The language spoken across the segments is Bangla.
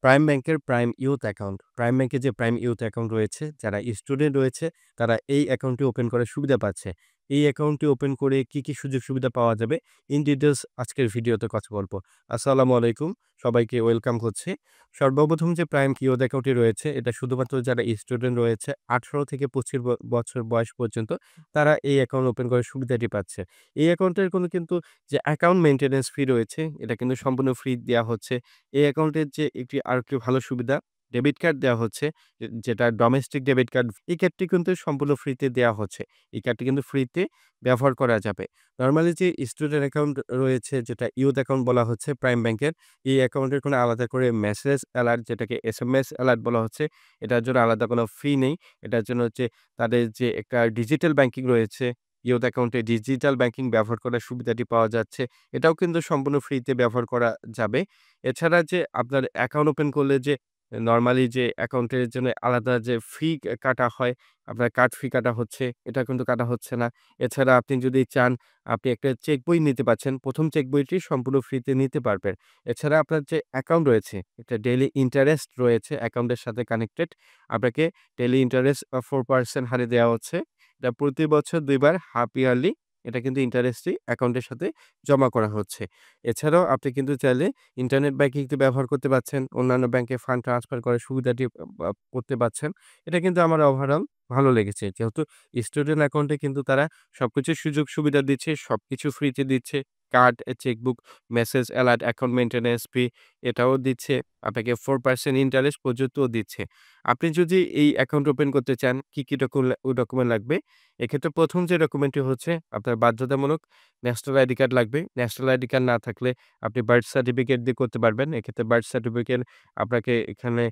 প্রাইম ব্যাংকের প্রাইম ইউথ অ্যাকাউন্ট। প্রাইম ব্যাংকে যে প্রাইম ইউথ অ্যাকাউন্ট রয়েছে, যারা স্টুডেন্ট রয়েছে তারা এই অ্যাকাউন্টটি ওপেন করার সুবিধা পাচ্ছে। এই অ্যাকাউন্টটি ওপেন করে কি সুযোগ সুবিধা পাওয়া যাবে ইন ডিটেইলস আজকের ভিডিওতে কথা বলব। আসসালামু আলাইকুম। সবাইকে ওয়েলকাম করছি। সর্বপ্রথম যে প্রাইম ইউথ অ্যাকাউন্টটি রয়েছে এটা শুধুমাত্র যারা স্টুডেন্ট রয়েছে ১৮ থেকে ২৫ বছর বয়স পর্যন্ত তারা এই অ্যাকাউন্ট ওপেন করার সুবিধাটি পাচ্ছে। এই অ্যাকাউন্টের কোনো কিন্তু যে অ্যাকাউন্ট মেইনটেন্যান্স ফি রয়েছে এটা কিন্তু সম্পূর্ণ ফ্রি দেয়া হচ্ছে। এই অ্যাকাউন্টের যে আরেকটি ভালো সুবিধা, ডেবিট কার্ড দেওয়া হচ্ছে, যেটা ডোমেস্টিক ডেবিট কার্ড। এই কার্ডটি কিন্তু সম্পূর্ণ ফ্রিতে দেওয়া হচ্ছে। এই কার্ডটি কিন্তু ফ্রিতে ব্যবহার করা যাবে। নরমালি যে স্টুডেন্ট অ্যাকাউন্ট রয়েছে, যেটা ইউথ অ্যাকাউন্ট বলা হচ্ছে প্রাইম ব্যাংকের, এই অ্যাকাউন্টের কোনো আলাদা করে মেসেজ অ্যালার্ট, যেটাকে এসএমএস অ্যালার্ট বলা হচ্ছে, এটার জন্য আলাদা কোনো ফি নেই। এটার জন্য হচ্ছে তাদের যে একটা ডিজিটাল ব্যাংকিং রয়েছে, ইউথ অ্যাকাউন্টে ডিজিটাল ব্যাংকিং ব্যবহার করার সুবিধাটি পাওয়া যাচ্ছে। এটাও কিন্তু সম্পূর্ণ ফ্রিতে ব্যবহার করা যাবে। এছাড়া যে আপনার অ্যাকাউন্ট ওপেন করলে যে নরমালি যে অ্যাকাউন্টের জন্য আলাদা যে ফি কাটা হয়, আপনার কার্ড ফি কাটা হচ্ছে, এটা কিন্তু কাটা হচ্ছে না। এছাড়া আপনি যদি চান, আপনি একটা চেক বই নিতে পারছেন। ১ম চেক বইটি সম্পূর্ণ ফ্রিতে নিতে পারবেন। এছাড়া আপনার যে অ্যাকাউন্ট রয়েছে, এটা ডেইলি ইন্টারেস্ট রয়েছে অ্যাকাউন্টের সাথে কানেক্টেড। আপনাকে ডেইলি ইন্টারেস্ট 4% হারে দেওয়া হচ্ছে। এটা প্রতি বছর ২ বার হাফ ইয়ারলি এটা কিন্তু ইন্টারেস্টই অ্যাকাউন্টের সাথে জমা করা হচ্ছে। এছাড়াও আপনি কিন্তু চাইলে ইন্টারনেট ব্যাংকিংটি ব্যবহার করতে পারছেন। অন্যান্য ব্যাংকে ফান্ড ট্রান্সফার করার সুবিধাটি করতে পারছেন। এটা কিন্তু আমার ওভারঅল ভালো লেগেছে। যেহেতু স্টুডেন্ট অ্যাকাউন্টে কিন্তু তারা সবকিছুর সুযোগ সুবিধা দিচ্ছে, সবকিছু ফ্রিতে দিচ্ছে। Card, chequebook, message alert, account maintenance fee এটাও দিচ্ছে। আপনাকে 4% ইন্টারেস্ট পর্যন্তও দিচ্ছে। আপনি যদি এই অ্যাকাউন্ট ওপেন করতে চান, কি ডকুমেন্ট লাগবে? এক্ষেত্রে ১ম যে ডকুমেন্টটি হচ্ছে আপনার বাধ্যতামূলক ন্যাশনাল আইডি কার্ড লাগবে। ন্যাশনাল আইডি কার্ড না থাকলে আপনি বার্থ সার্টিফিকেট দিয়ে করতে পারবেন। এক্ষেত্রে বার্থ সার্টিফিকেট আপনাকে এখানে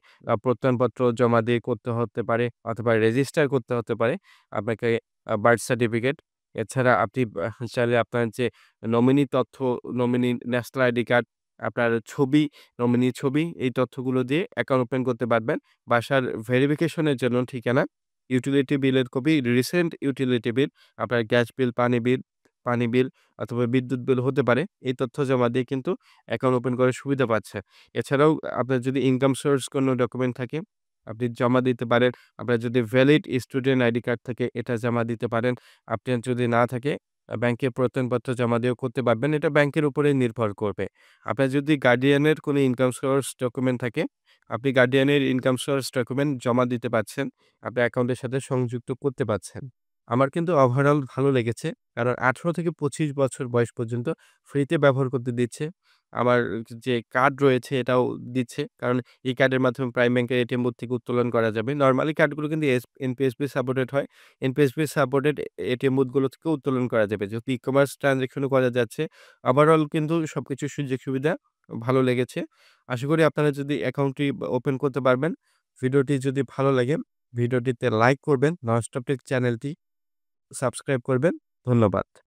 প্রত্যয়নপত্র জমা দিয়ে করতে হতে পারে অথবা রেজিস্টার করতে হতে পারে আপনাকে বার্থ সার্টিফিকেট। এছাড়া আপনি চাইলে আপনার যে নমিনি তথ্য, নমিনি ন্যাশনাল আইডি কার্ড, আপনার ছবি, নমিনি ছবি, এই তথ্যগুলো দিয়ে অ্যাকাউন্ট ওপেন করতে পারবেন। বাসার ভেরিফিকেশন এর জন্য ঠিকানা, ইউটিলিটি বিলের কপি, রিসেন্ট ইউটিলিটি বিল, আপনার গ্যাস বিল, পানি বিল অথবা বিদ্যুৎ বিল হতে পারে। এই তথ্য জমা দিয়ে কিন্তু অ্যাকাউন্ট ওপেন করার সুবিধা পাচ্ছে। এছাড়াও আপনার যদি ইনকাম সোর্স কোনো ডকুমেন্ট থাকে, আপনি জমা দিতে পারেন। আপনার যদি ভ্যালিড স্টুডেন্ট আইডি কার্ড থাকে, এটা জমা দিতে পারেন। আপনার যদি না থাকে, ব্যাংকে প্রত্যয়নপত্র জমা দিয়েও করতে পারবেন। এটা ব্যাংকের উপরেই নির্ভর করবে। আপনার যদি গার্ডিয়ানের কোনো ইনকাম সোর্স ডকুমেন্ট থাকে, আপনি গার্ডিয়ানের ইনকাম সোর্স ডকুমেন্ট জমা দিতে পারছেন। আপনার অ্যাকাউন্টের সাথে সংযুক্ত করতে পারছেন। আমার কিন্তু ওভারঅল ভালো লেগেছে। কারণ ১৮ থেকে ২৫ বছর বয়স পর্যন্ত ফ্রিতে ব্যবহার করতে দিচ্ছে। আমার যে কার্ড রয়েছে এটাও দিচ্ছে। কারণ এই কার্ডের মাধ্যমে প্রাইম ব্যাংকের এটিএম বুথ থেকে উত্তোলন করা যাবে। নরমালি কার্ডগুলো কিন্তু এনপিএসবি সাপোর্টেড হয়। এনপিএসবি সাপোর্টেড এটিএম বুথগুলো থেকেও উত্তোলন করা যাবে। যেহেতু ই-কমার্স ট্রান্সেকশন ও করা যাচ্ছে। ওভারঅল কিন্তু সবকিছুর সুযোগ সুবিধা ভালো লেগেছে। আশা করি আপনারা যদি অ্যাকাউন্টটি ওপেন করতে পারবেন। ভিডিওটি যদি ভালো লাগে, ভিডিওটিতে লাইক করবেন, ননস্টপ টেক চ্যানেলটি সাবস্ক্রাইব করবেন। ধন্যবাদ।